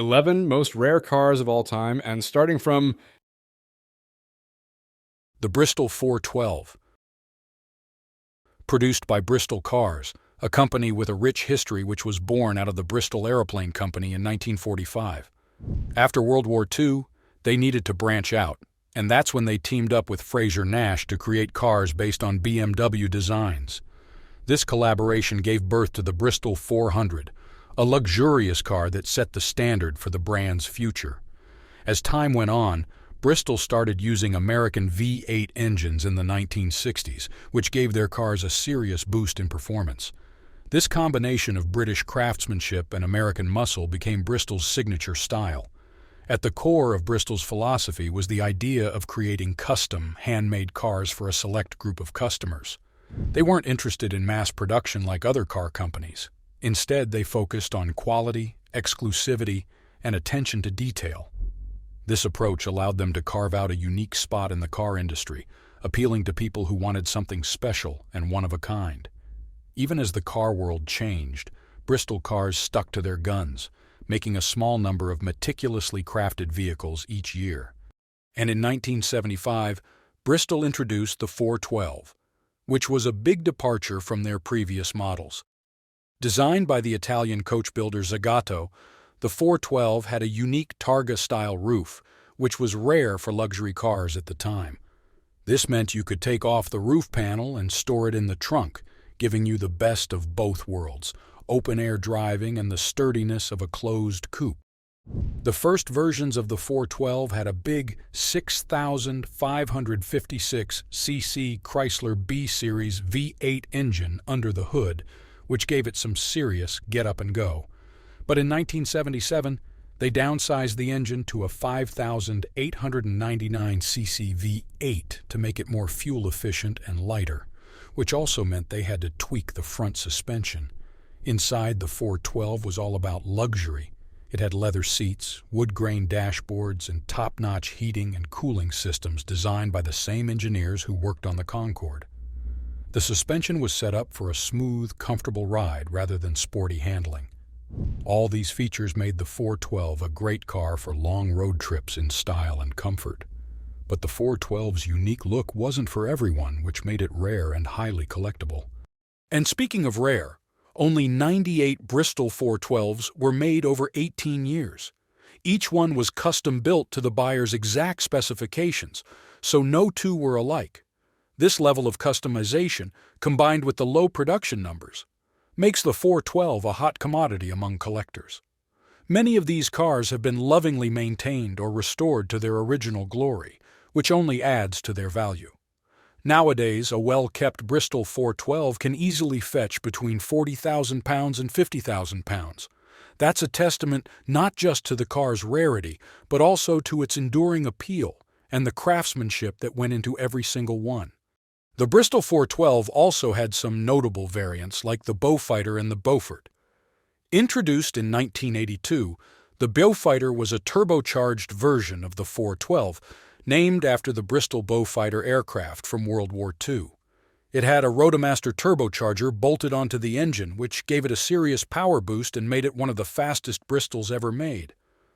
11 most rare cars of all time, and starting from the Bristol 412. Produced by Bristol Cars, a company with a rich history which was born out of the Bristol Aeroplane Company in 1945. After World War II, they needed to branch out, and that's when they teamed up with Fraser-Nash to create cars based on BMW designs. This collaboration gave birth to the Bristol 400, a luxurious car that set the standard for the brand's future. As time went on, Bristol started using American V8 engines in the 1960s, which gave their cars a serious boost in performance. This combination of British craftsmanship and American muscle became Bristol's signature style. At the core of Bristol's philosophy was the idea of creating custom, handmade cars for a select group of customers. They weren't interested in mass production like other car companies. Instead, they focused on quality, exclusivity, and attention to detail. This approach allowed them to carve out a unique spot in the car industry, appealing to people who wanted something special and one of a kind. Even as the car world changed, Bristol cars stuck to their guns, making a small number of meticulously crafted vehicles each year. And in 1975, Bristol introduced the 412, which was a big departure from their previous models. Designed by the Italian coach builder Zagato, the 412 had a unique Targa-style roof, which was rare for luxury cars at the time. This meant you could take off the roof panel and store it in the trunk, giving you the best of both worlds, open-air driving and the sturdiness of a closed coupe. The first versions of the 412 had a big 6,556 cc Chrysler B-Series V8 engine under the hood, which gave it some serious get-up-and-go. But in 1977, they downsized the engine to a 5,899 cc V8 to make it more fuel-efficient and lighter, which also meant they had to tweak the front suspension. Inside, the 412 was all about luxury. It had leather seats, wood-grain dashboards, and top-notch heating and cooling systems designed by the same engineers who worked on the Concorde. The suspension was set up for a smooth, comfortable ride rather than sporty handling. All these features made the 412 a great car for long road trips in style and comfort. But the 412's unique look wasn't for everyone, which made it rare and highly collectible. And speaking of rare, only 98 Bristol 412s were made over 18 years. Each one was custom-built to the buyer's exact specifications, so no two were alike. This level of customization, combined with the low production numbers, makes the 412 a hot commodity among collectors. Many of these cars have been lovingly maintained or restored to their original glory, which only adds to their value. Nowadays, a well-kept Bristol 412 can easily fetch between £40,000 and £50,000. That's a testament not just to the car's rarity, but also to its enduring appeal and the craftsmanship that went into every single one. The Bristol 412 also had some notable variants like the Beaufighter and the Beaufort. Introduced in 1982, the Beaufighter was a turbocharged version of the 412, named after the Bristol Beaufighter aircraft from World War II. It had a Rotomaster turbocharger bolted onto the engine, which gave it a serious power boost and made it one of the fastest Bristols ever made.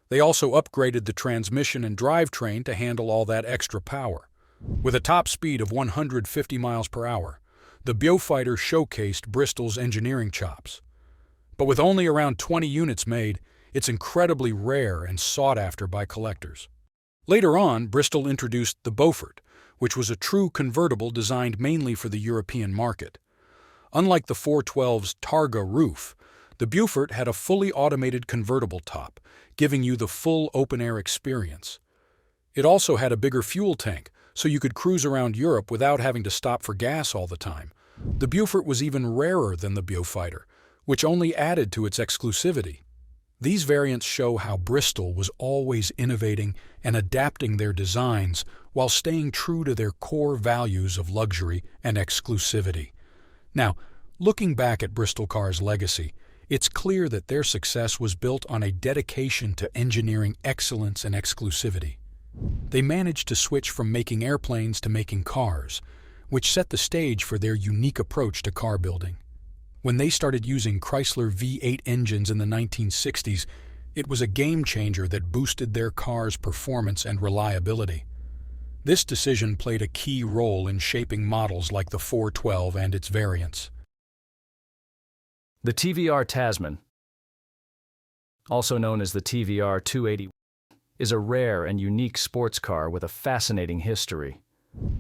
They also upgraded the transmission and drivetrain to handle all that extra power. With a top speed of 150 miles per hour, the Beaufighter showcased Bristol's engineering chops. But with only around 20 units made, it's incredibly rare and sought after by collectors. Later on, Bristol introduced the Beaufort, which was a true convertible designed mainly for the European market. Unlike the 412's Targa roof, the Beaufort had a fully automated convertible top, giving you the full open-air experience. It also had a bigger fuel tank, so you could cruise around Europe without having to stop for gas all the time. The Beaufort was even rarer than the Beaufighter, which only added to its exclusivity. These variants show how Bristol was always innovating and adapting their designs while staying true to their core values of luxury and exclusivity. Now, looking back at Bristol Cars' legacy, it's clear that their success was built on a dedication to engineering excellence and exclusivity. They managed to switch from making airplanes to making cars, which set the stage for their unique approach to car building. When they started using Chrysler V8 engines in the 1960s, It was a game-changer that boosted their car's performance and reliability. This decision played a key role in shaping models like the 412 and its variants. The TVR Tasmin, also known as the TVR 281, is a rare and unique sports car with a fascinating history.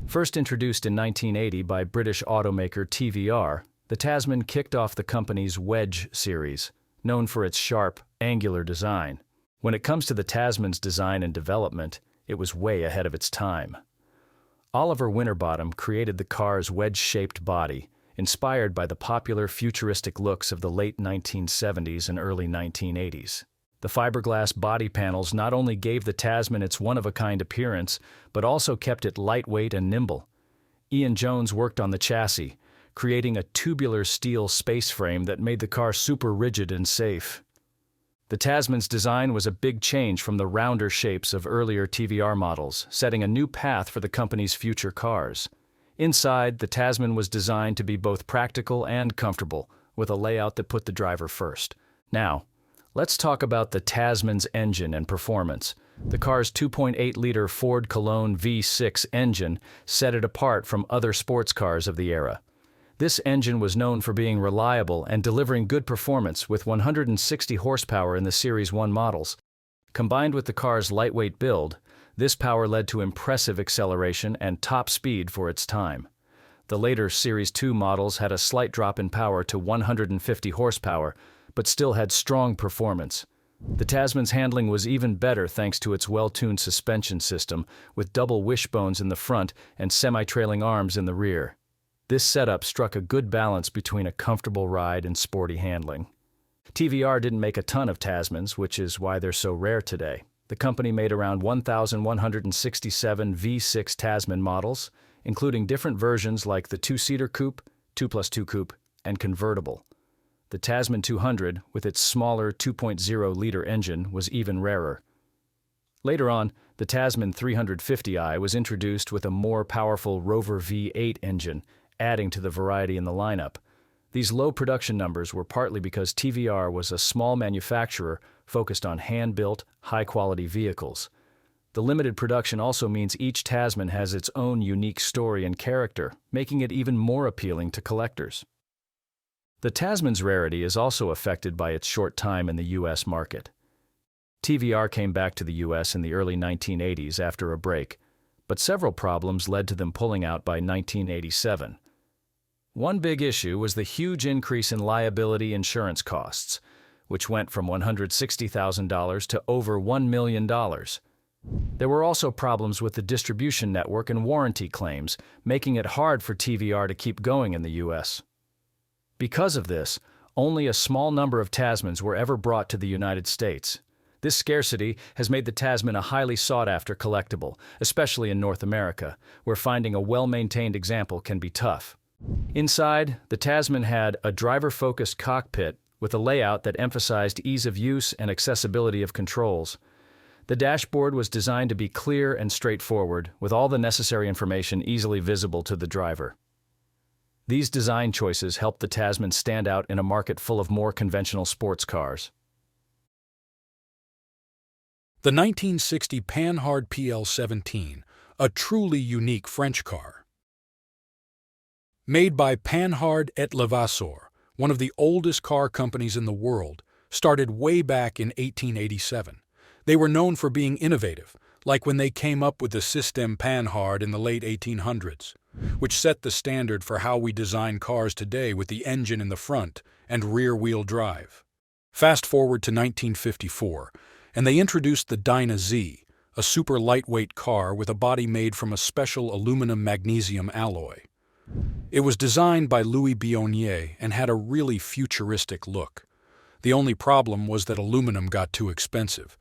First introduced in 1980 by British automaker TVR, the Tasmin kicked off the company's Wedge series, known for its sharp, angular design. When it comes to the Tasman's design and development, it was way ahead of its time. Oliver Winterbottom created the car's wedge-shaped body, inspired by the popular futuristic looks of the late 1970s and early 1980s. The fiberglass body panels not only gave the Tasmin its one-of-a-kind appearance, but also kept it lightweight and nimble. Ian Jones worked on the chassis, creating a tubular steel space frame that made the car super rigid and safe. The Tasman's design was a big change from the rounder shapes of earlier TVR models, setting a new path for the company's future cars. Inside, the Tasmin was designed to be both practical and comfortable, with a layout that put the driver first. Now, let's talk about the Tasman's engine and performance. The car's 2.8-liter Ford Cologne V6 engine set it apart from other sports cars of the era. This engine was known for being reliable and delivering good performance with 160 horsepower in the Series 1 models. Combined with the car's lightweight build, this power led to impressive acceleration and top speed for its time. The later Series 2 models had a slight drop in power to 150 horsepower, but still had strong performance. The Tasman's handling was even better thanks to its well-tuned suspension system, with double wishbones in the front and semi-trailing arms in the rear. This setup struck a good balance between a comfortable ride and sporty handling. TVR didn't make a ton of Tasmans, which is why they're so rare today. The company made around 1,167 V6 Tasman models, including different versions like the 2-seater coupe, 2+2 coupe, and convertible. The Tasman 200, with its smaller 2.0-liter engine, was even rarer. Later on, the Tasman 350i was introduced with a more powerful Rover V8 engine, adding to the variety in the lineup. These low production numbers were partly because TVR was a small manufacturer focused on hand-built, high-quality vehicles. The limited production also means each Tasman has its own unique story and character, making it even more appealing to collectors. The Tasman's rarity is also affected by its short time in the U.S. market. TVR came back to the U.S. in the early 1980s after a break, but several problems led to them pulling out by 1987. One big issue was the huge increase in liability insurance costs, which went from $160,000 to over $1 million. There were also problems with the distribution network and warranty claims, making it hard for TVR to keep going in the U.S. Because of this, only a small number of Tasmans were ever brought to the United States. This scarcity has made the Tasman a highly sought-after collectible, especially in North America, where finding a well-maintained example can be tough. Inside, the Tasman had a driver-focused cockpit with a layout that emphasized ease of use and accessibility of controls. The dashboard was designed to be clear and straightforward, with all the necessary information easily visible to the driver. These design choices helped the Tasman stand out in a market full of more conventional sports cars. The 1960 Panhard PL17, a truly unique French car. Made by Panhard et Levasseur, one of the oldest car companies in the world, started way back in 1887. They were known for being innovative, like when they came up with the Système Panhard in the late 1800s, which set the standard for how we design cars today with the engine in the front and rear-wheel drive. Fast forward to 1954, and they introduced the Dyna Z, a super lightweight car with a body made from a special aluminum-magnesium alloy. It was designed by Louis Bionier and had a really futuristic look. The only problem was that aluminum got too expensive.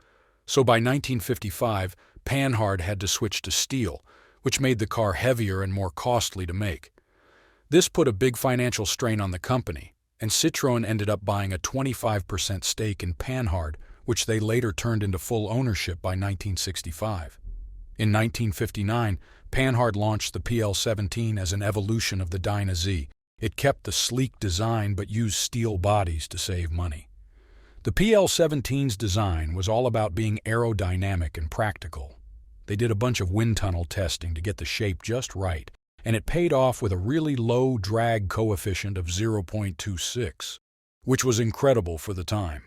So by 1955, Panhard had to switch to steel, which made the car heavier and more costly to make. This put a big financial strain on the company, and Citroën ended up buying a 25% stake in Panhard, which they later turned into full ownership by 1965. In 1959, Panhard launched the PL17 as an evolution of the Dyna Z. It kept the sleek design but used steel bodies to save money. The PL17's design was all about being aerodynamic and practical. They did a bunch of wind tunnel testing to get the shape just right, and it paid off with a really low drag coefficient of 0.26, which was incredible for the time.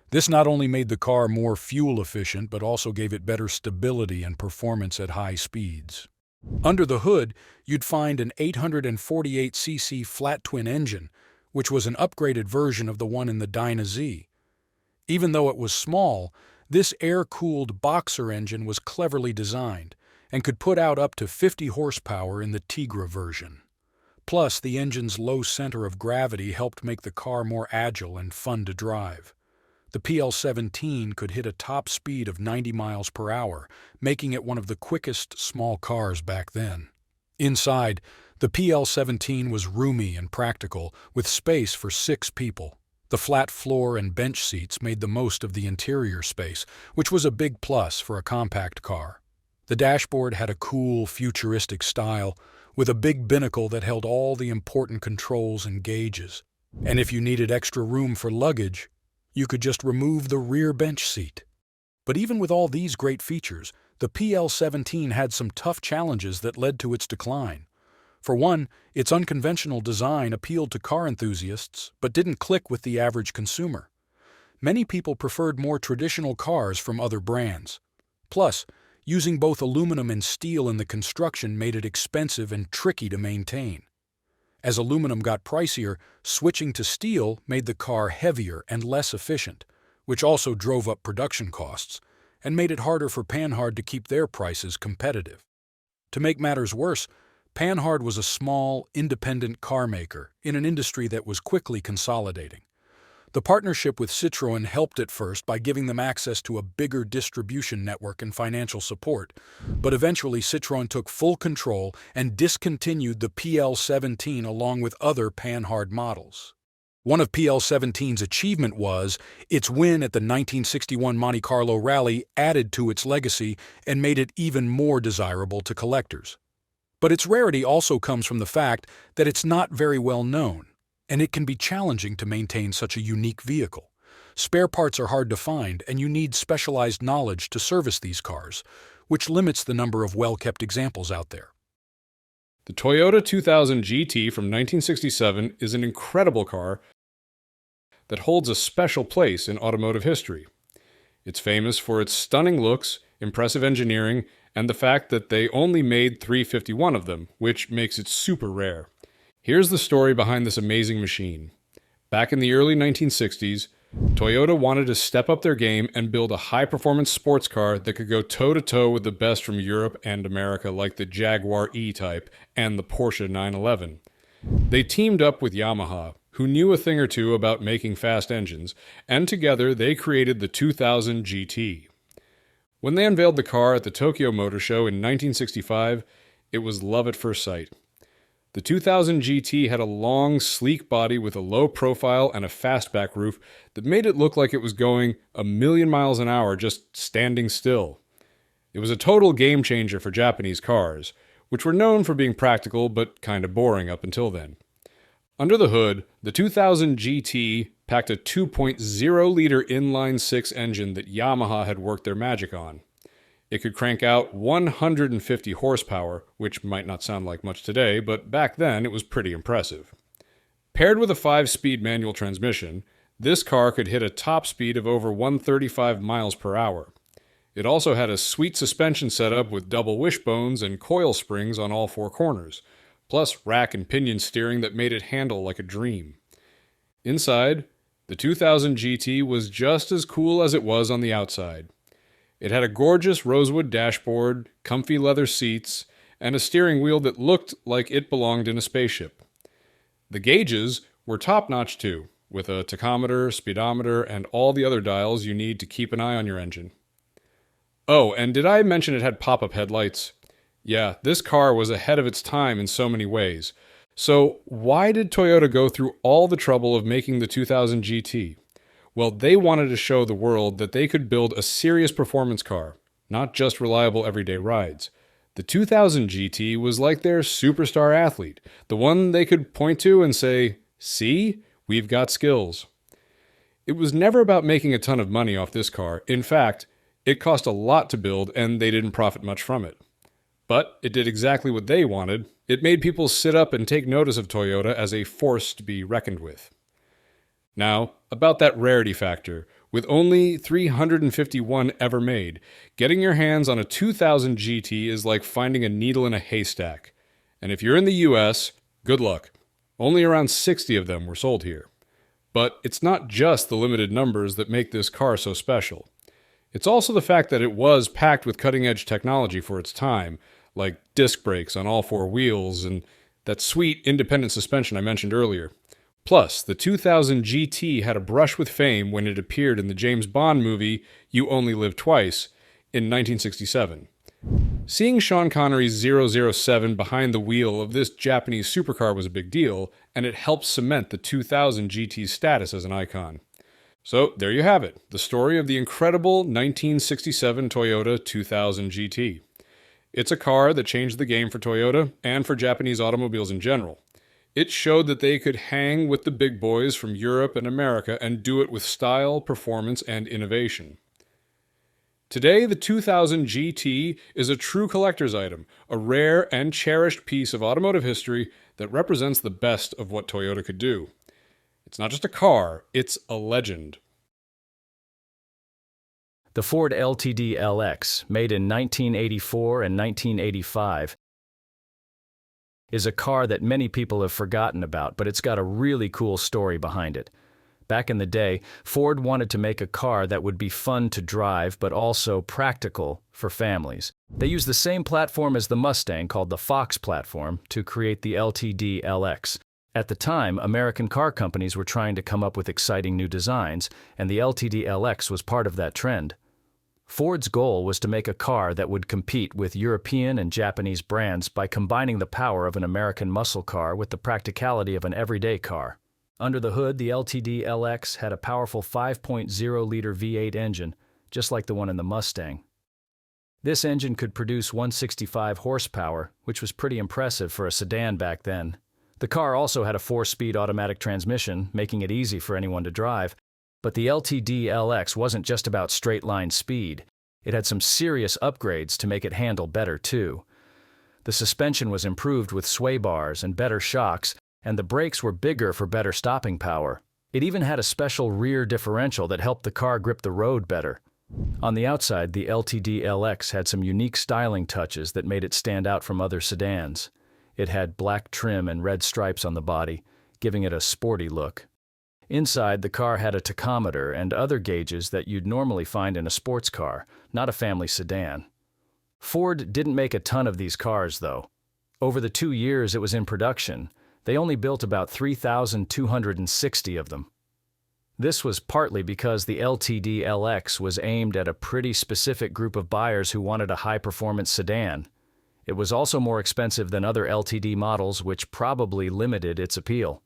This not only made the car more fuel efficient, but also gave it better stability and performance at high speeds. Under the hood, you'd find an 848cc flat-twin engine, which was an upgraded version of the one in the Dyna Z. Even though it was small, this air-cooled boxer engine was cleverly designed and could put out up to 50 horsepower in the Tigra version. Plus, the engine's low center of gravity helped make the car more agile and fun to drive. The PL17 could hit a top speed of 90 miles per hour, making it one of the quickest small cars back then. Inside, the PL17 was roomy and practical, with space for 6 people. The flat floor and bench seats made the most of the interior space, which was a big plus for a compact car. The dashboard had a cool, futuristic style, with a big binnacle that held all the important controls and gauges. And if you needed extra room for luggage, you could just remove the rear bench seat. But even with all these great features, the PL17 had some tough challenges that led to its decline. For one, its unconventional design appealed to car enthusiasts, but didn't click with the average consumer. Many people preferred more traditional cars from other brands. Plus, using both aluminum and steel in the construction made it expensive and tricky to maintain. As aluminum got pricier, switching to steel made the car heavier and less efficient, which also drove up production costs and made it harder for Panhard to keep their prices competitive. To make matters worse, Panhard was a small, independent car maker in an industry that was quickly consolidating. The partnership with Citroën helped at first by giving them access to a bigger distribution network and financial support, but eventually Citroën took full control and discontinued the PL17 along with other Panhard models. One of PL17's achievement was its win at the 1961 Monte Carlo Rally added to its legacy and made it even more desirable to collectors. But its rarity also comes from the fact that it's not very well known, and it can be challenging to maintain such a unique vehicle. Spare parts are hard to find, and you need specialized knowledge to service these cars, which limits the number of well-kept examples out there. The Toyota 2000 GT from 1967 is an incredible car that holds a special place in automotive history. It's famous for its stunning looks, impressive engineering, and the fact that they only made 351 of them, which makes it super rare. Here's the story behind this amazing machine. Back in the early 1960s, Toyota wanted to step up their game and build a high-performance sports car that could go toe-to-toe with the best from Europe and America, like the Jaguar E-Type and the Porsche 911. They teamed up with Yamaha, who knew a thing or two about making fast engines, and together they created the 2000 GT. When they unveiled the car at the Tokyo Motor Show in 1965, it was love at first sight. The 2000 GT had a long, sleek body with a low profile and a fastback roof that made it look like it was going 1,000,000 miles an hour just standing still. It was a total game changer for Japanese cars, which were known for being practical but kind of boring up until then. Under the hood, the 2000 GT packed a 2.0-liter inline-six engine that Yamaha had worked their magic on. It could crank out 150 horsepower, which might not sound like much today, but back then it was pretty impressive. Paired with a 5-speed manual transmission, this car could hit a top speed of over 135 miles per hour. It also had a sweet suspension setup with double wishbones and coil springs on all 4 corners, plus rack and pinion steering that made it handle like a dream. Inside, the 2000 GT was just as cool as it was on the outside. It had a gorgeous rosewood dashboard, comfy leather seats, and a steering wheel that looked like it belonged in a spaceship. The gauges were top-notch too, with a tachometer, speedometer, and all the other dials you need to keep an eye on your engine. Oh, and did I mention it had pop-up headlights? Yeah, this car was ahead of its time in so many ways. So why did Toyota go through all the trouble of making the 2000 GT? Well, they wanted to show the world that they could build a serious performance car, not just reliable everyday rides. The 2000 GT was like their superstar athlete, the one they could point to and say, "See, we've got skills." It was never about making a ton of money off this car. In fact, it cost a lot to build and they didn't profit much from it. But it did exactly what they wanted. It made people sit up and take notice of Toyota as a force to be reckoned with. Now, about that rarity factor. With only 351 ever made, getting your hands on a 2000 GT is like finding a needle in a haystack. And if you're in the US, good luck. Only around 60 of them were sold here. But it's not just the limited numbers that make this car so special. It's also the fact that it was packed with cutting-edge technology for its time, like disc brakes on all four wheels and that sweet independent suspension I mentioned earlier. Plus, the 2000 GT had a brush with fame when it appeared in the James Bond movie You Only Live Twice in 1967. Seeing Sean Connery's 007 behind the wheel of this Japanese supercar was a big deal, and it helped cement the 2000 GT's status as an icon. So there you have it, the story of the incredible 1967 Toyota 2000 GT. It's a car that changed the game for Toyota and for Japanese automobiles in general. It showed that they could hang with the big boys from Europe and America and do it with style, performance, and innovation. Today, the 2000 GT is a true collector's item, a rare and cherished piece of automotive history that represents the best of what Toyota could do. It's not just a car, it's a legend. The Ford LTD LX, made in 1984 and 1985, is a car that many people have forgotten about, but it's got a really cool story behind it. Back in the day, Ford wanted to make a car that would be fun to drive, but also practical for families. They used the same platform as the Mustang, called the Fox platform, to create the LTD LX. At the time, American car companies were trying to come up with exciting new designs, and the LTD LX was part of that trend. Ford's goal was to make a car that would compete with European and Japanese brands by combining the power of an American muscle car with the practicality of an everyday car. Under the hood, the LTD LX had a powerful 5.0-liter V8 engine, just like the one in the Mustang. This engine could produce 165 horsepower, which was pretty impressive for a sedan back then. The car also had a 4-speed automatic transmission, making it easy for anyone to drive. But the LTD LX wasn't just about straight-line speed. It had some serious upgrades to make it handle better, too. The suspension was improved with sway bars and better shocks, and the brakes were bigger for better stopping power. It even had a special rear differential that helped the car grip the road better. On the outside, the LTD LX had some unique styling touches that made it stand out from other sedans. It had black trim and red stripes on the body, giving it a sporty look. Inside, the car had a tachometer and other gauges that you'd normally find in a sports car, not a family sedan. Ford didn't make a ton of these cars, though. Over the 2 years it was in production, they only built about 3,260 of them. This was partly because the LTD LX was aimed at a pretty specific group of buyers who wanted a high-performance sedan. It was also more expensive than other LTD models, which probably limited its appeal.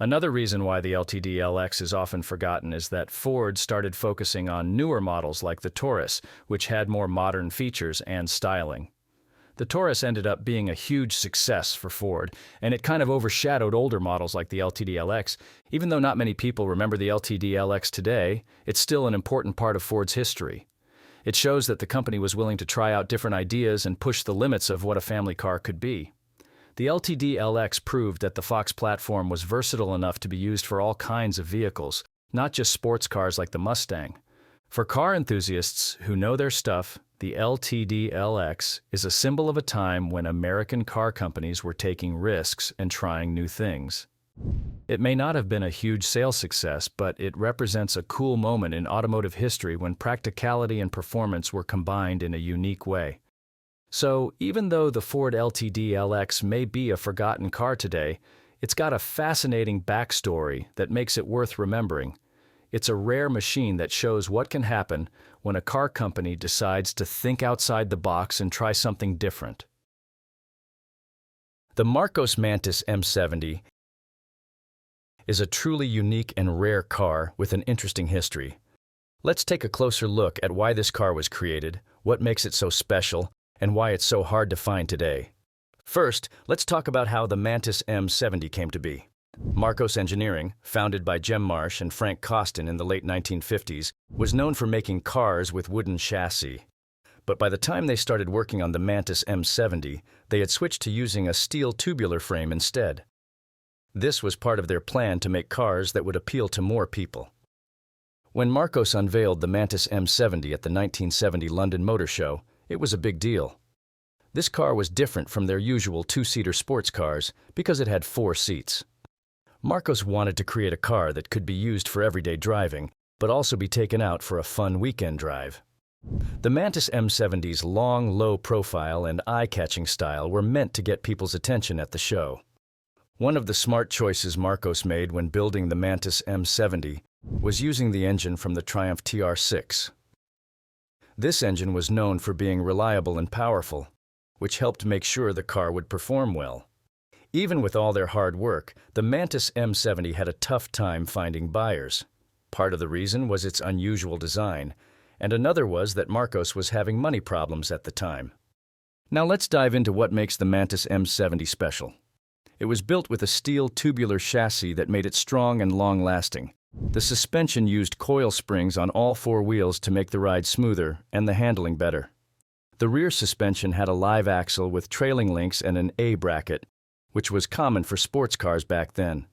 Another reason why the LTD LX is often forgotten is that Ford started focusing on newer models like the Taurus, which had more modern features and styling. The Taurus ended up being a huge success for Ford, and it kind of overshadowed older models like the LTD LX. Even though not many people remember the LTD LX today, it's still an important part of Ford's history. It shows that the company was willing to try out different ideas and push the limits of what a family car could be. The LTD LX proved that the Fox platform was versatile enough to be used for all kinds of vehicles, not just sports cars like the Mustang. For car enthusiasts who know their stuff, the LTD LX is a symbol of a time when American car companies were taking risks and trying new things. It may not have been a huge sales success, but it represents a cool moment in automotive history when practicality and performance were combined in a unique way. So, even though the Ford LTD LX may be a forgotten car today, it's got a fascinating backstory that makes it worth remembering. It's a rare machine that shows what can happen when a car company decides to think outside the box and try something different. The Marcos Mantis M70 is a truly unique and rare car with an interesting history. Let's take a closer look at why this car was created, what makes it so special, and why it's so hard to find today. First, let's talk about how the Mantis M70 came to be. Marcos Engineering, founded by Jem Marsh and Frank Costin in the late 1950s, was known for making cars with wooden chassis. But by the time they started working on the Mantis M70, they had switched to using a steel tubular frame instead. This was part of their plan to make cars that would appeal to more people. When Marcos unveiled the Mantis M70 at the 1970 London Motor Show, it was a big deal. This car was different from their usual two-seater sports cars because it had 4 seats. Marcos wanted to create a car that could be used for everyday driving, but also be taken out for a fun weekend drive. The Mantis M70's long, low profile and eye-catching style were meant to get people's attention at the show. One of the smart choices Marcos made when building the Mantis M70 was using the engine from the Triumph TR6. This engine was known for being reliable and powerful, which helped make sure the car would perform well. Even with all their hard work, the Mantis M70 had a tough time finding buyers. Part of the reason was its unusual design, and another was that Marcos was having money problems at the time. Now let's dive into what makes the Mantis M70 special. It was built with a steel tubular chassis that made it strong and long-lasting. The suspension used coil springs on all 4 wheels to make the ride smoother and the handling better. The rear suspension had a live axle with trailing links and an A bracket, which was common for sports cars back then.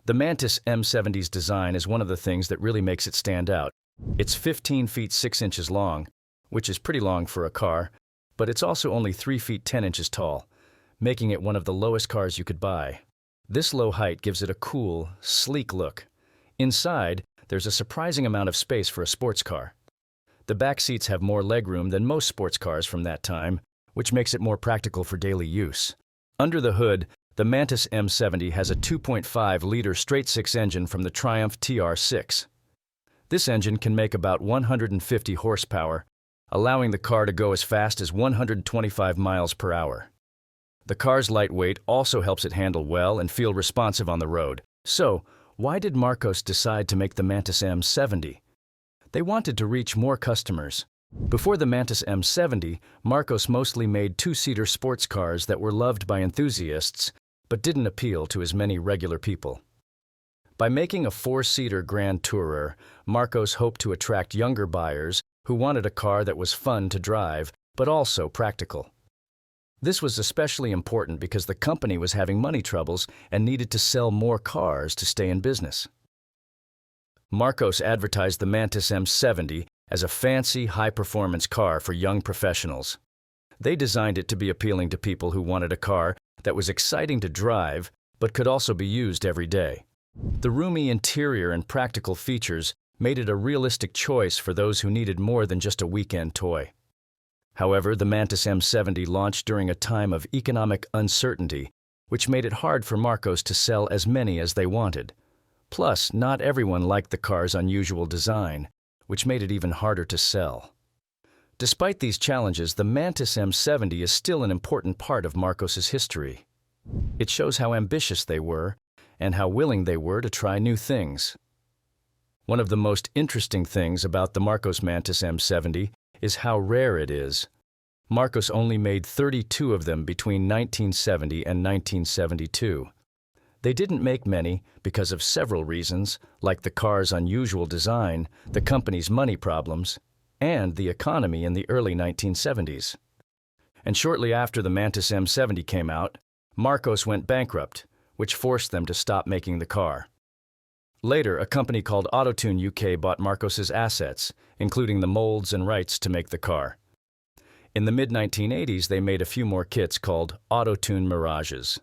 The Mantis M70's design is one of the things that really makes it stand out. It's 15 feet 6 inches long, which is pretty long for a car, but it's also only 3 feet 10 inches tall, making it one of the lowest cars you could buy. This low height gives it a cool, sleek look. Inside, there's a surprising amount of space for a sports car. The back seats have more legroom than most sports cars from that time, which makes it more practical for daily use. Under the hood, the Mantis M70 has a 2.5-liter straight-six engine from the Triumph TR6. This engine can make about 150 horsepower, allowing the car to go as fast as 125 miles per hour. The car's lightweight also helps it handle well and feel responsive on the road. So, why did Marcos decide to make the Mantis M70? They wanted to reach more customers. Before the Mantis M70, Marcos mostly made two-seater sports cars that were loved by enthusiasts, but didn't appeal to as many regular people. By making a 4-seater Grand Tourer, Marcos hoped to attract younger buyers who wanted a car that was fun to drive, but also practical. This was especially important because the company was having money troubles and needed to sell more cars to stay in business. Marcos advertised the Mantis M70 as a fancy, high-performance car for young professionals. They designed it to be appealing to people who wanted a car that was exciting to drive, but could also be used every day. The roomy interior and practical features made it a realistic choice for those who needed more than just a weekend toy. However, the Mantis M70 launched during a time of economic uncertainty, which made it hard for Marcos to sell as many as they wanted. Plus, not everyone liked the car's unusual design, which made it even harder to sell. Despite these challenges, the Mantis M70 is still an important part of Marcos's history. It shows how ambitious they were and how willing they were to try new things. One of the most interesting things about the Marcos Mantis M70 is how rare it is. Marcos only made 32 of them between 1970 and 1972. They didn't make many because of several reasons, like the car's unusual design, the company's money problems, and the economy in the early 1970s. And shortly after the Mantis M70 came out, Marcos went bankrupt, which forced them to stop making the car. Later, a company called Autotune UK bought Marcos's assets, including the molds and rights to make the car. In the mid-1980s, they made a few more kits called Autotune Mirages.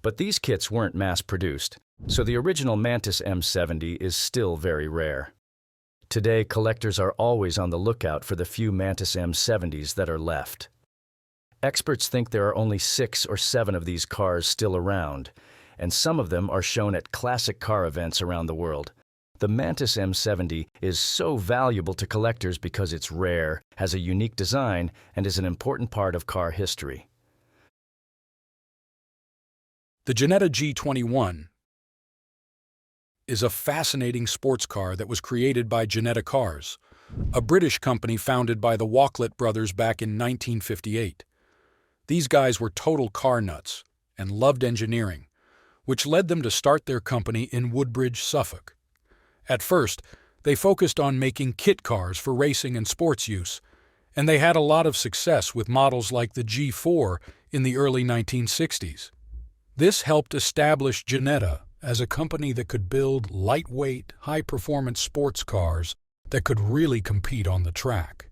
But these kits weren't mass-produced, so the original Mantis M70 is still very rare. Today, collectors are always on the lookout for the few Mantis M70s that are left. Experts think there are only 6 or 7 of these cars still around, and some of them are shown at classic car events around the world. The Mantis M70 is so valuable to collectors because it's rare, has a unique design, and is an important part of car history. The Janetta G21 is a fascinating sports car that was created by Ginetta Cars, a British company founded by the Wachlet brothers back in 1958. These guys were total car nuts and loved engineering, which led them to start their company in Woodbridge, Suffolk. At first, they focused on making kit cars for racing and sports use, and they had a lot of success with models like the G4 in the early 1960s. This helped establish Ginetta as a company that could build lightweight, high-performance sports cars that could really compete on the track.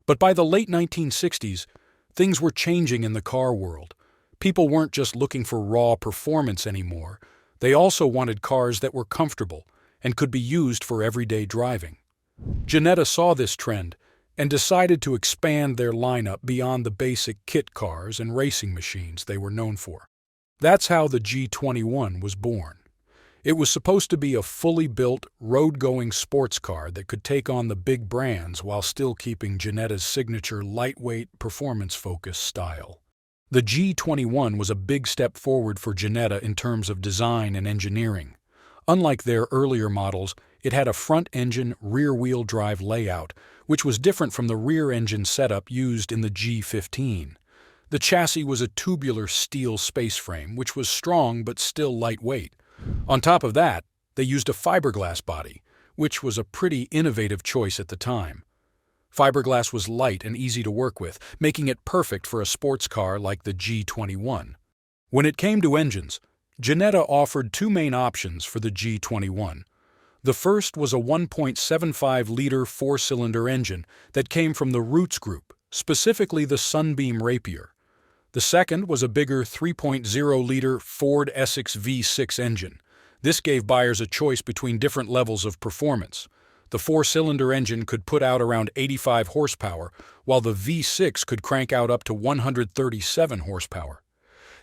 But by the late 1960s, things were changing in the car world. People weren't just looking for raw performance anymore. They also wanted cars that were comfortable and could be used for everyday driving. Ginetta saw this trend and decided to expand their lineup beyond the basic kit cars and racing machines they were known for. That's how the G21 was born. It was supposed to be a fully built, road-going sports car that could take on the big brands while still keeping Ginetta's signature lightweight, performance-focused style. The G21 was a big step forward for Ginetta in terms of design and engineering. Unlike their earlier models, it had a front-engine, rear-wheel drive layout, which was different from the rear-engine setup used in the G15. The chassis was a tubular steel space frame, which was strong but still lightweight. On top of that, they used a fiberglass body, which was a pretty innovative choice at the time. Fiberglass was light and easy to work with, making it perfect for a sports car like the G21. When it came to engines, Ginetta offered two main options for the G21. The first was a 1.75-liter four-cylinder engine that came from the Roots Group, specifically the Sunbeam Rapier. The second was a bigger 3.0-liter Ford Essex V6 engine. This gave buyers a choice between different levels of performance. The four-cylinder engine could put out around 85 horsepower, while the V6 could crank out up to 137 horsepower.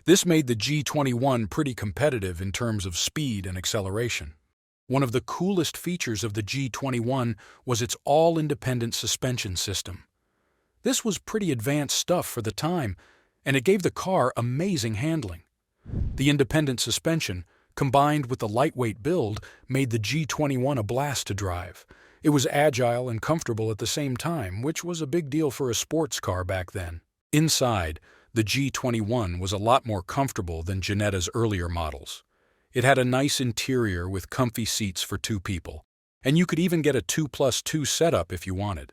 This made the G21 pretty competitive in terms of speed and acceleration. One of the coolest features of the G21 was its all-independent suspension system. This was pretty advanced stuff for the time, and it gave the car amazing handling. The independent suspension, combined with the lightweight build, made the G21 a blast to drive. It was agile and comfortable at the same time, which was a big deal for a sports car back then. Inside, the G21 was a lot more comfortable than Ginetta's earlier models. It had a nice interior with comfy seats for two people, and you could even get a 2+2 setup if you wanted.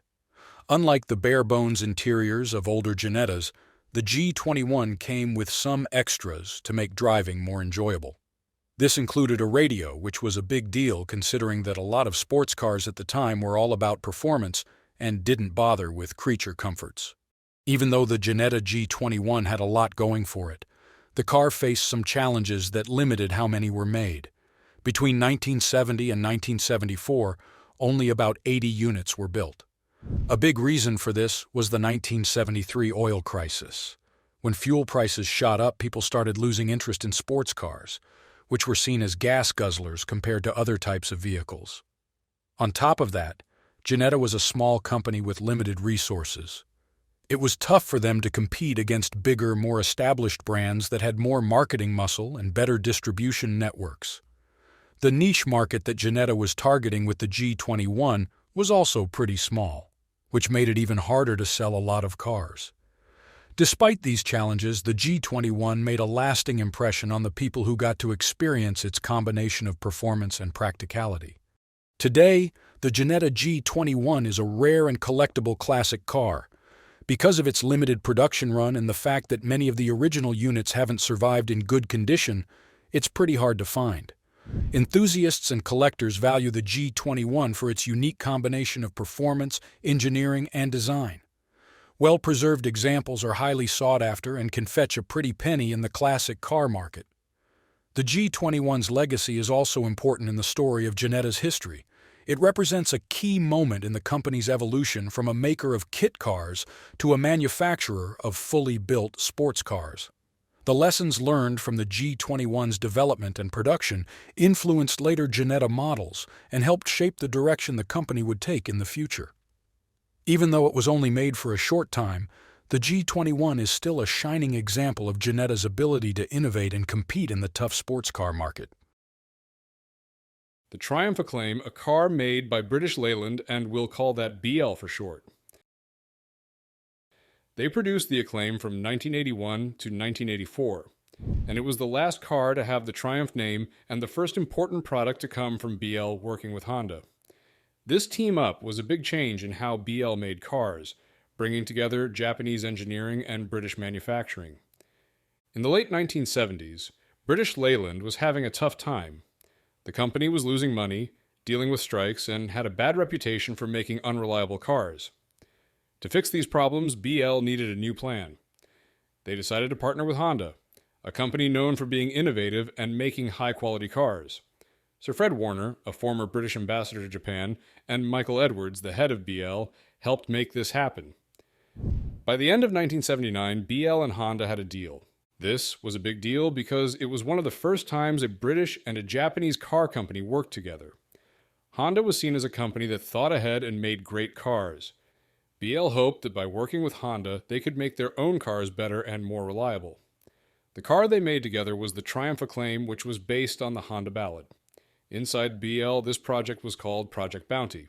Unlike the bare-bones interiors of older Ginettas, the G21 came with some extras to make driving more enjoyable. This included a radio, which was a big deal considering that a lot of sports cars at the time were all about performance and didn't bother with creature comforts. Even though the Janetta G21 had a lot going for it, the car faced some challenges that limited how many were made. Between 1970 and 1974, only about 80 units were built. A big reason for this was the 1973 oil crisis. When fuel prices shot up, people started losing interest in sports cars, which were seen as gas guzzlers compared to other types of vehicles. On top of that, Ginetta was a small company with limited resources. It was tough for them to compete against bigger, more established brands that had more marketing muscle and better distribution networks. The niche market that Ginetta was targeting with the G21 was also pretty small, which made it even harder to sell a lot of cars. Despite these challenges, the G21 made a lasting impression on the people who got to experience its combination of performance and practicality. Today, the Janetta G21 is a rare and collectible classic car. Because of its limited production run and the fact that many of the original units haven't survived in good condition, it's pretty hard to find. Enthusiasts and collectors value the G21 for its unique combination of performance, engineering, and design. Well-preserved examples are highly sought after and can fetch a pretty penny in the classic car market. The G21's legacy is also important in the story of Ginetta's history. It represents a key moment in the company's evolution from a maker of kit cars to a manufacturer of fully built sports cars. The lessons learned from the G21's development and production influenced later Ginetta models and helped shape the direction the company would take in the future. Even though it was only made for a short time, the G21 is still a shining example of Ginetta's ability to innovate and compete in the tough sports car market. The Triumph Acclaim, a car made by British Leyland, and we'll call that BL for short. They produced the Acclaim from 1981 to 1984. and it was the last car to have the Triumph name and the first important product to come from BL working with Honda. This team-up was a big change in how BL made cars, bringing together Japanese engineering and British manufacturing. In the late 1970s, British Leyland was having a tough time. The company was losing money, dealing with strikes, and had a bad reputation for making unreliable cars. To fix these problems, BL needed a new plan. They decided to partner with Honda, a company known for being innovative and making high-quality cars. Sir Fred Warner, a former British ambassador to Japan, and Michael Edwards, the head of BL, helped make this happen. By the end of 1979, BL and Honda had a deal. This was a big deal because it was one of the first times a British and a Japanese car company worked together. Honda was seen as a company that thought ahead and made great cars. BL hoped that by working with Honda, they could make their own cars better and more reliable. The car they made together was the Triumph Acclaim, which was based on the Honda Ballad. Inside BL, this project was called Project Bounty.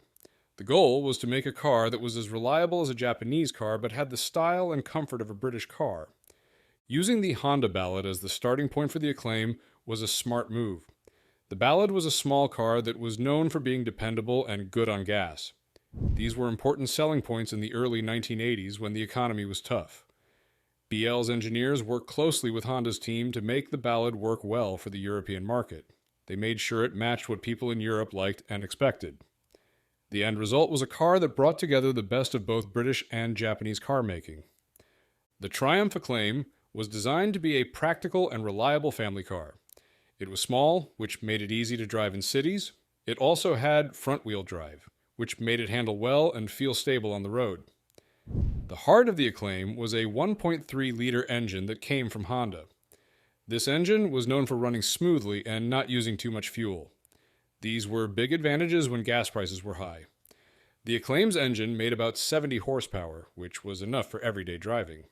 The goal was to make a car that was as reliable as a Japanese car but had the style and comfort of a British car. Using the Honda Ballad as the starting point for the Acclaim was a smart move. The Ballad was a small car that was known for being dependable and good on gas. These were important selling points in the early 1980s when the economy was tough. BL's engineers worked closely with Honda's team to make the Ballad work well for the European market. They made sure it matched what people in Europe liked and expected. The end result was a car that brought together the best of both British and Japanese car making. The Triumph Acclaim was designed to be a practical and reliable family car. It was small, which made it easy to drive in cities. It also had front-wheel drive, which made it handle well and feel stable on the road. The heart of the Acclaim was a 1.3-liter engine that came from Honda. This engine was known for running smoothly and not using too much fuel. These were big advantages when gas prices were high. The Acclaim's engine made about 70 horsepower, which was enough for everyday driving.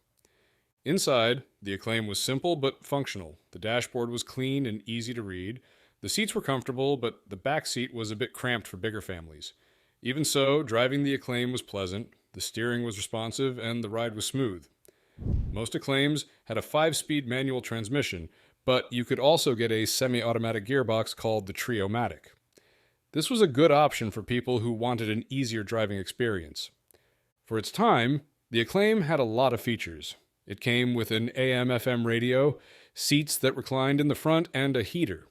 Inside, the Acclaim was simple but functional. The dashboard was clean and easy to read. The seats were comfortable, but the back seat was a bit cramped for bigger families. Even so, driving the Acclaim was pleasant, the steering was responsive, and the ride was smooth. Most Acclaims had a 5-speed manual transmission, but you could also get a semi-automatic gearbox called the Trio-matic. This was a good option for people who wanted an easier driving experience. For its time, the Acclaim had a lot of features. It came with an AM/FM radio, seats that reclined in the front, and a heater.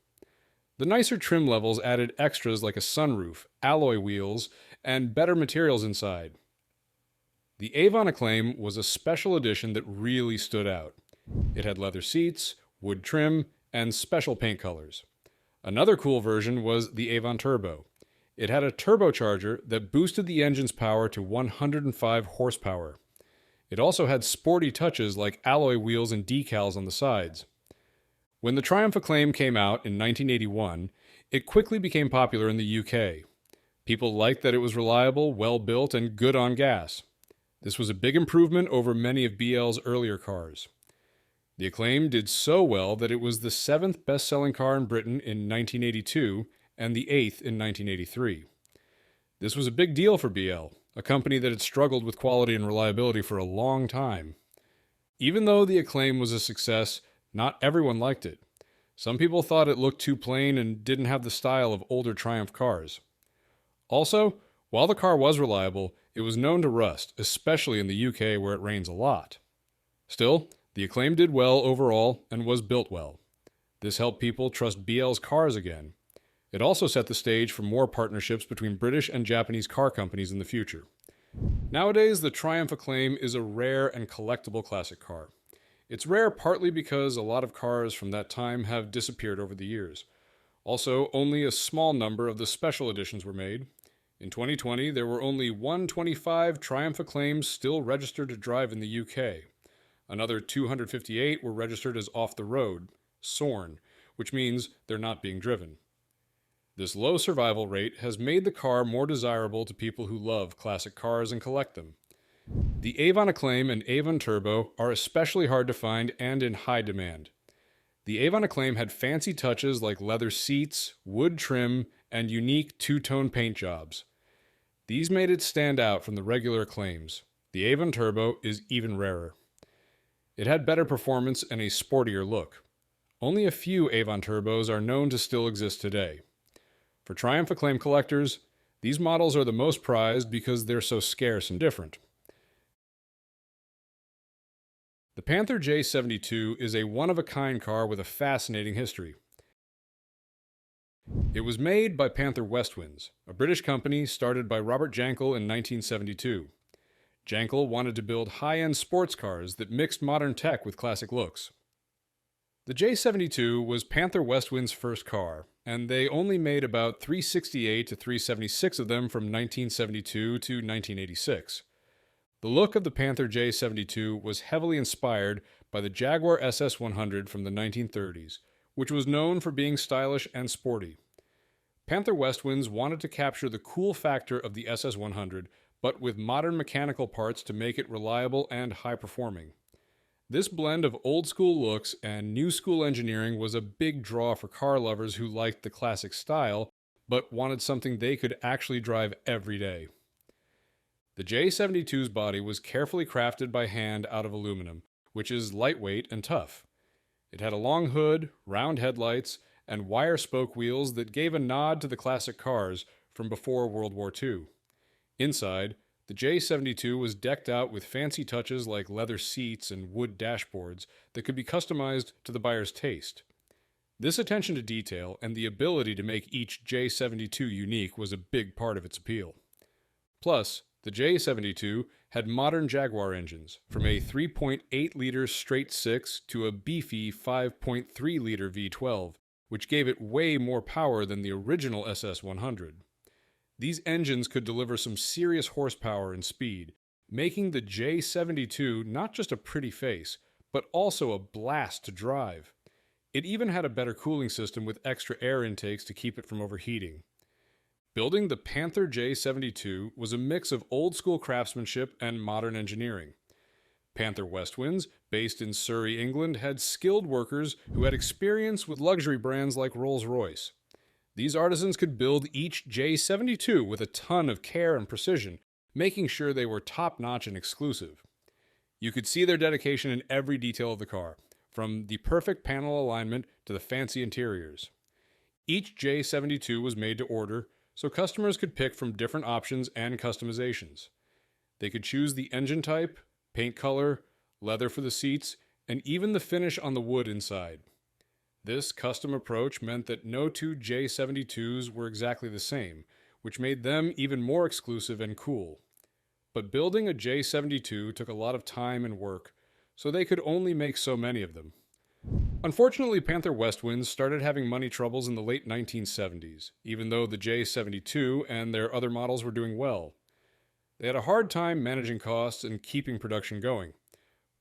The nicer trim levels added extras like a sunroof, alloy wheels, and better materials inside. The Avon Acclaim was a special edition that really stood out. It had leather seats, wood trim, and special paint colors. Another cool version was the Avon Turbo. It had a turbocharger that boosted the engine's power to 105 horsepower. It also had sporty touches like alloy wheels and decals on the sides. When the Triumph Acclaim came out in 1981, it quickly became popular in the UK. People liked that it was reliable, well-built, and good on gas. This was a big improvement over many of BL's earlier cars. The Acclaim did so well that it was the 7th best-selling car in Britain in 1982 and the 8th in 1983. This was a big deal for BL, a company that had struggled with quality and reliability for a long time. Even though the Acclaim was a success, not everyone liked it. Some people thought it looked too plain and didn't have the style of older Triumph cars. Also, while the car was reliable, it was known to rust, especially in the UK where it rains a lot. Still, the Acclaim did well overall and was built well. This helped people trust BL's cars again. It also set the stage for more partnerships between British and Japanese car companies in the future. Nowadays, the Triumph Acclaim is a rare and collectible classic car. It's rare partly because a lot of cars from that time have disappeared over the years. Also, only a small number of the special editions were made. In 2020, there were only 125 Triumph Acclaims still registered to drive in the UK. Another 258 were registered as off the road, SORN, which means they're not being driven. This low survival rate has made the car more desirable to people who love classic cars and collect them. The Avon Acclaim and Avon Turbo are especially hard to find and in high demand. The Avon Acclaim had fancy touches like leather seats, wood trim, and unique two-tone paint jobs. These made it stand out from the regular Acclaims. The Avon Turbo is even rarer. It had better performance and a sportier look. Only a few Avon turbos are known to still exist today. For Triumph Acclaim collectors, these models are the most prized because they're so scarce and different. The Panther J72 is a one-of-a-kind car with a fascinating history. It was made by Panther Westwinds, a British company started by Robert Jankel in 1972. Jankel wanted to build high-end sports cars that mixed modern tech with classic looks. The J72 was Panther Westwind's first car, and they only made about 368 to 376 of them from 1972 to 1986. The look of the Panther J72 was heavily inspired by the Jaguar SS100 from the 1930s, which was known for being stylish and sporty. Panther Westwinds wanted to capture the cool factor of the SS100, but with modern mechanical parts to make it reliable and high-performing. This blend of old-school looks and new-school engineering was a big draw for car lovers who liked the classic style, but wanted something they could actually drive every day. The J72's body was carefully crafted by hand out of aluminum, which is lightweight and tough. It had a long hood, round headlights, and wire spoke wheels that gave a nod to the classic cars from before World War II. Inside, the J72 was decked out with fancy touches like leather seats and wood dashboards that could be customized to the buyer's taste. This attention to detail and the ability to make each J72 unique was a big part of its appeal. Plus, the J72 had modern Jaguar engines, from a 3.8-liter straight-six to a beefy 5.3-liter V12, which gave it way more power than the original SS100. These engines could deliver some serious horsepower and speed, making the J72 not just a pretty face, but also a blast to drive. It even had a better cooling system with extra air intakes to keep it from overheating. Building the Panther J72 was a mix of old-school craftsmanship and modern engineering. Panther Westwinds, based in Surrey, England, had skilled workers who had experience with luxury brands like Rolls-Royce. These artisans could build each J72 with a ton of care and precision, making sure they were top-notch and exclusive. You could see their dedication in every detail of the car, from the perfect panel alignment to the fancy interiors. Each J72 was made to order, so customers could pick from different options and customizations. They could choose the engine type, paint color, leather for the seats, and even the finish on the wood inside. This custom approach meant that no two J72s were exactly the same, which made them even more exclusive and cool. But building a J72 took a lot of time and work, so they could only make so many of them. Unfortunately, Panther Westwinds started having money troubles in the late 1970s, even though the J72 and their other models were doing well. They had a hard time managing costs and keeping production going,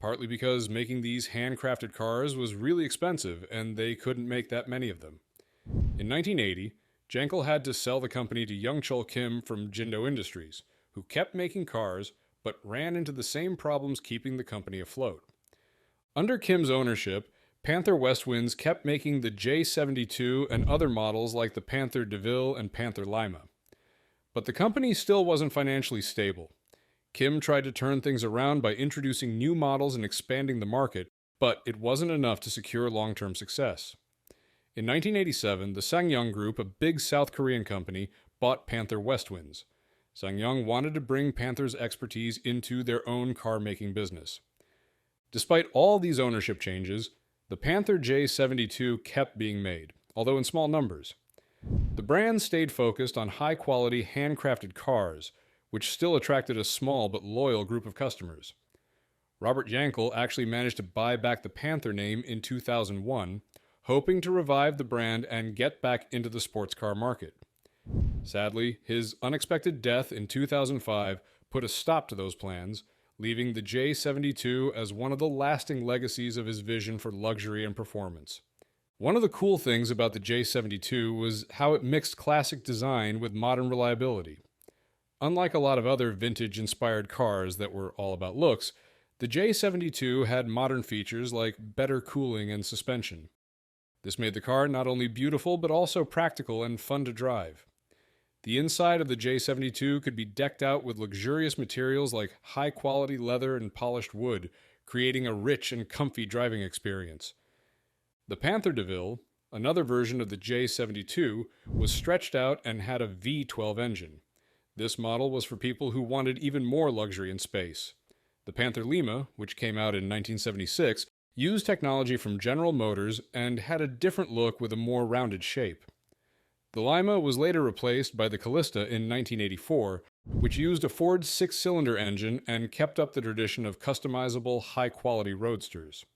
partly because making these handcrafted cars was really expensive and they couldn't make that many of them. In 1980, Jankel had to sell the company to Young Chol Kim from Jindo Industries, who kept making cars but ran into the same problems keeping the company afloat. Under Kim's ownership, Panther Westwinds kept making the J72 and other models like the Panther DeVille and Panther Lima. But the company still wasn't financially stable. Kim tried to turn things around by introducing new models and expanding the market, but it wasn't enough to secure long-term success. In 1987, the SsangYong Group, a big South Korean company, bought Panther Westwinds. SsangYong wanted to bring Panther's expertise into their own car-making business. Despite all these ownership changes, the Panther J72 kept being made, although in small numbers. The brand stayed focused on high-quality, handcrafted cars, which still attracted a small but loyal group of customers. Robert Jankel actually managed to buy back the Panther name in 2001, hoping to revive the brand and get back into the sports car market. Sadly, his unexpected death in 2005 put a stop to those plans, leaving the J72 as one of the lasting legacies of his vision for luxury and performance. One of the cool things about the J72 was how it mixed classic design with modern reliability. Unlike a lot of other vintage-inspired cars that were all about looks, the J72 had modern features like better cooling and suspension. This made the car not only beautiful but also practical and fun to drive. The inside of the J72 could be decked out with luxurious materials like high-quality leather and polished wood, creating a rich and comfy driving experience. The Panther DeVille, another version of the J72, was stretched out and had a V12 engine. This model was for people who wanted even more luxury and space. The Panther Lima, which came out in 1976, used technology from General Motors and had a different look with a more rounded shape. The Lima was later replaced by the Callista in 1984, which used a Ford six-cylinder engine and kept up the tradition of customizable, high-quality roadsters.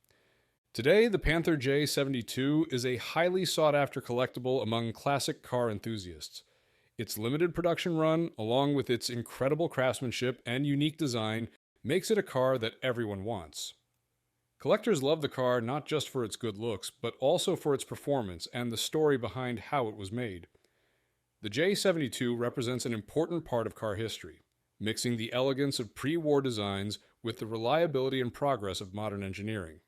Today, the Panther J72 is a highly sought-after collectible among classic car enthusiasts. Its limited production run, along with its incredible craftsmanship and unique design, makes it a car that everyone wants. Collectors love the car not just for its good looks, but also for its performance and the story behind how it was made. The J72 represents an important part of car history, mixing the elegance of pre-war designs with the reliability and progress of modern engineering.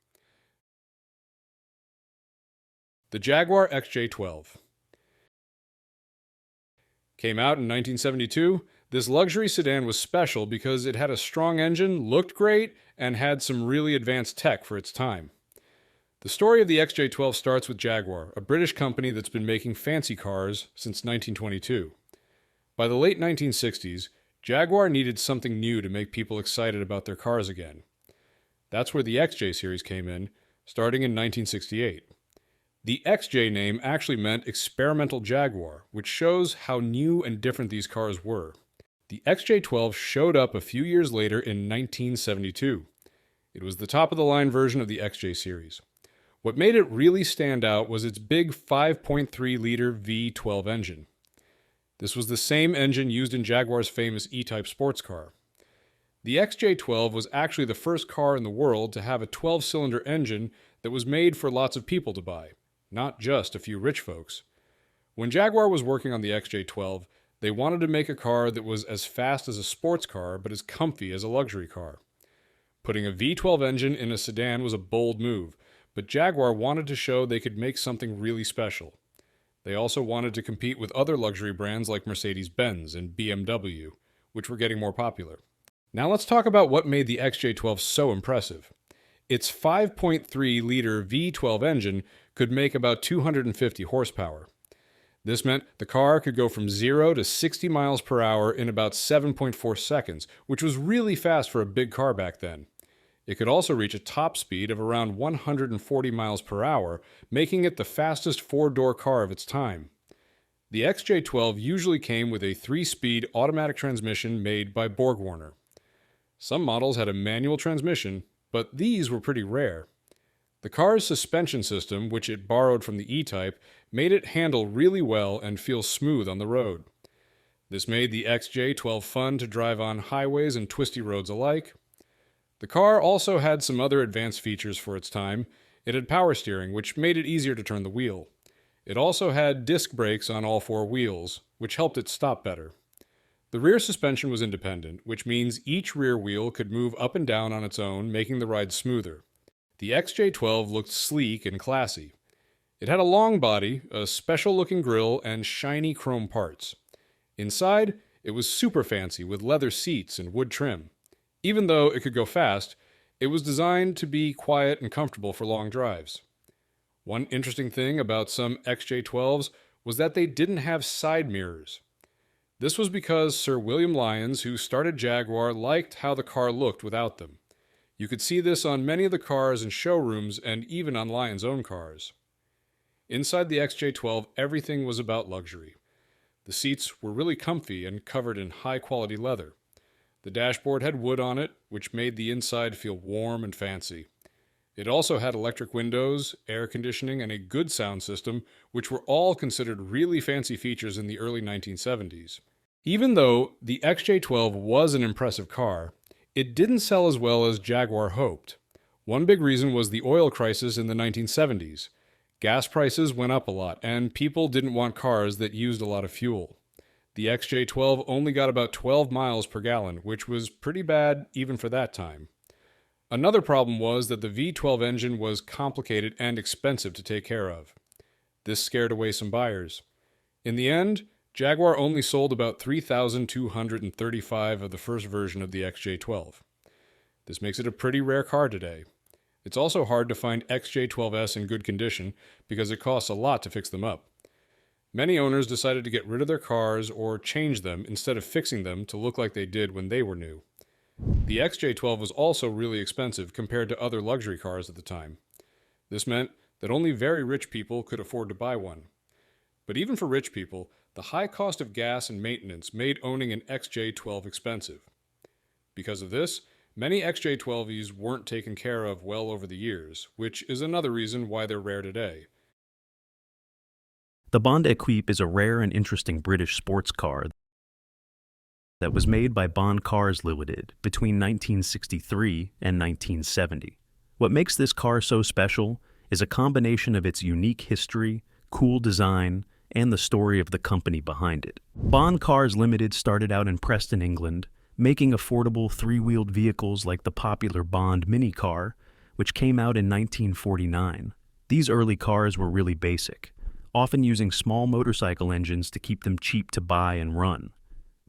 The Jaguar XJ12 came out in 1972. This luxury sedan was special because it had a strong engine, looked great, and had some really advanced tech for its time. The story of the XJ12 starts with Jaguar, a British company that's been making fancy cars since 1922. By the late 1960s, Jaguar needed something new to make people excited about their cars again. That's where the XJ series came in, starting in 1968. The XJ name actually meant Experimental Jaguar, which shows how new and different these cars were. The XJ12 showed up a few years later in 1972. It was the top-of-the-line version of the XJ series. What made it really stand out was its big 5.3-liter V12 engine. This was the same engine used in Jaguar's famous E-Type sports car. The XJ12 was actually the first car in the world to have a 12-cylinder engine that was made for lots of people to buy, not just a few rich folks. When Jaguar was working on the XJ12, they wanted to make a car that was as fast as a sports car but as comfy as a luxury car. Putting a V12 engine in a sedan was a bold move, but Jaguar wanted to show they could make something really special. They also wanted to compete with other luxury brands like Mercedes-Benz and BMW, which were getting more popular. Now let's talk about what made the XJ12 so impressive. Its 5.3-liter V12 engine could make about 250 horsepower. This meant the car could go from 0 to 60 miles per hour in about 7.4 seconds, which was really fast for a big car back then. It could also reach a top speed of around 140 miles per hour, making it the fastest four-door car of its time. The XJ12 usually came with a 3-speed automatic transmission made by BorgWarner. Some models had a manual transmission, but these were pretty rare. The car's suspension system, which it borrowed from the E-Type, made it handle really well and feel smooth on the road. This made the XJ12 fun to drive on highways and twisty roads alike. The car also had some other advanced features for its time. It had power steering, which made it easier to turn the wheel. It also had disc brakes on all 4 wheels, which helped it stop better. The rear suspension was independent, which means each rear wheel could move up and down on its own, making the ride smoother. The XJ12 looked sleek and classy. It had a long body, a special-looking grille, and shiny chrome parts. Inside, it was super fancy with leather seats and wood trim. Even though it could go fast, it was designed to be quiet and comfortable for long drives. One interesting thing about some XJ12s was that they didn't have side mirrors. This was because Sir William Lyons, who started Jaguar, liked how the car looked without them. You could see this on many of the cars in showrooms and even on Lyons' own cars. Inside the XJ12, everything was about luxury. The seats were really comfy and covered in high-quality leather. The dashboard had wood on it, which made the inside feel warm and fancy. It also had electric windows, air conditioning, and a good sound system, which were all considered really fancy features in the early 1970s. Even though the XJ12 was an impressive car, it didn't sell as well as Jaguar hoped. One big reason was the oil crisis in the 1970s. Gas prices went up a lot, and people didn't want cars that used a lot of fuel. The XJ12 only got about 12 miles per gallon, which was pretty bad even for that time. Another problem was that the V12 engine was complicated and expensive to take care of. This scared away some buyers. In the end, Jaguar only sold about 3,235 of the first version of the XJ12. This makes it a pretty rare car today. It's also hard to find XJ12s in good condition because it costs a lot to fix them up. Many owners decided to get rid of their cars or change them instead of fixing them to look like they did when they were new. The XJ12 was also really expensive compared to other luxury cars at the time. This meant that only very rich people could afford to buy one. But even for rich people, the high cost of gas and maintenance made owning an XJ12 expensive. Because of this, many XJ12s weren't taken care of well over the years, which is another reason why they're rare today. The Bond Equipe is a rare and interesting British sports car that was made by Bond Cars Limited between 1963 and 1970. What makes this car so special is a combination of its unique history, cool design, and the story of the company behind it. Bond Cars Limited started out in Preston, England, making affordable three-wheeled vehicles like the popular Bond mini car, which came out in 1949. These early cars were really basic, often using small motorcycle engines to keep them cheap to buy and run.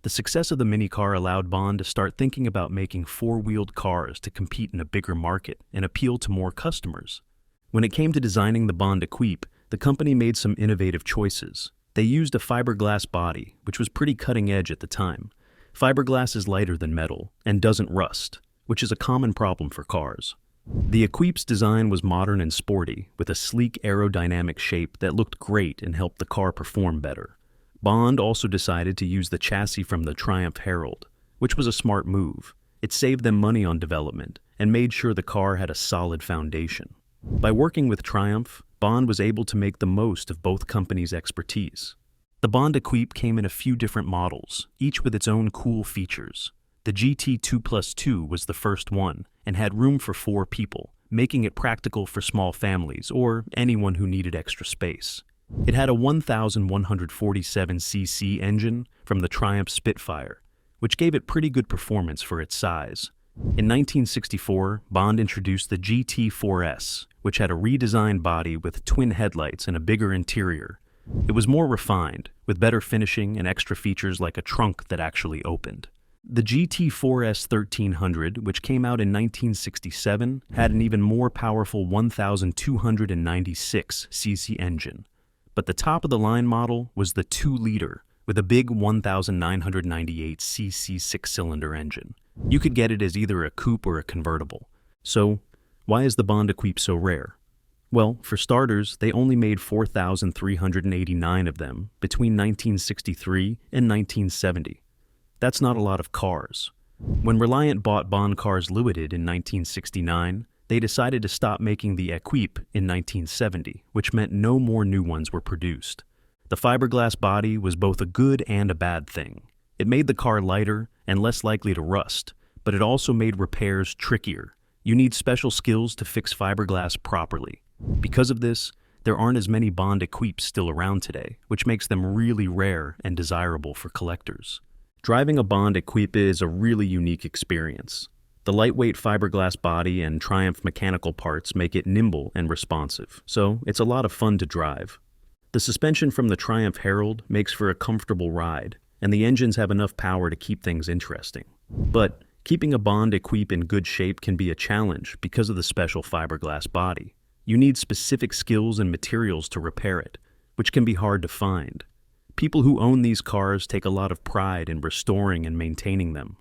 The success of the mini car allowed Bond to start thinking about making four-wheeled cars to compete in a bigger market and appeal to more customers. When it came to designing the Bond Equipe, the company made some innovative choices. They used a fiberglass body, which was pretty cutting edge at the time. Fiberglass is lighter than metal and doesn't rust, which is a common problem for cars. The Equipe's design was modern and sporty, with a sleek aerodynamic shape that looked great and helped the car perform better. Bond also decided to use the chassis from the Triumph Herald, which was a smart move. It saved them money on development and made sure the car had a solid foundation. By working with Triumph, Bond was able to make the most of both companies' expertise. The Bond Equipe came in a few different models, each with its own cool features. The GT2+2 was the first one and had room for 4 people, making it practical for small families or anyone who needed extra space. It had a 1,147cc engine from the Triumph Spitfire, which gave it pretty good performance for its size. In 1964, Bond introduced the GT4S, which had a redesigned body with twin headlights and a bigger interior. It was more refined, with better finishing and extra features like a trunk that actually opened. The GT4S 1300, which came out in 1967, had an even more powerful 1,296cc engine. But the top-of-the-line model was the 2-liter, with a big 1,998cc six-cylinder engine. You could get it as either a coupe or a convertible. So, why is the Bond Equipe so rare? Well, for starters, they only made 4,389 of them between 1963 and 1970. That's not a lot of cars. When Reliant bought Bond Cars Limited in 1969, they decided to stop making the Equipe in 1970, which meant no more new ones were produced. The fiberglass body was both a good and a bad thing. It made the car lighter and less likely to rust, but it also made repairs trickier. You need special skills to fix fiberglass properly. Because of this, there aren't as many Bond Equipes still around today, which makes them really rare and desirable for collectors. Driving a Bond Equipe is a really unique experience. The lightweight fiberglass body and Triumph mechanical parts make it nimble and responsive, so it's a lot of fun to drive. The suspension from the Triumph Herald makes for a comfortable ride, and the engines have enough power to keep things interesting. But keeping a Bond Equipe in good shape can be a challenge because of the special fiberglass body. You need specific skills and materials to repair it, which can be hard to find. People who own these cars take a lot of pride in restoring and maintaining them,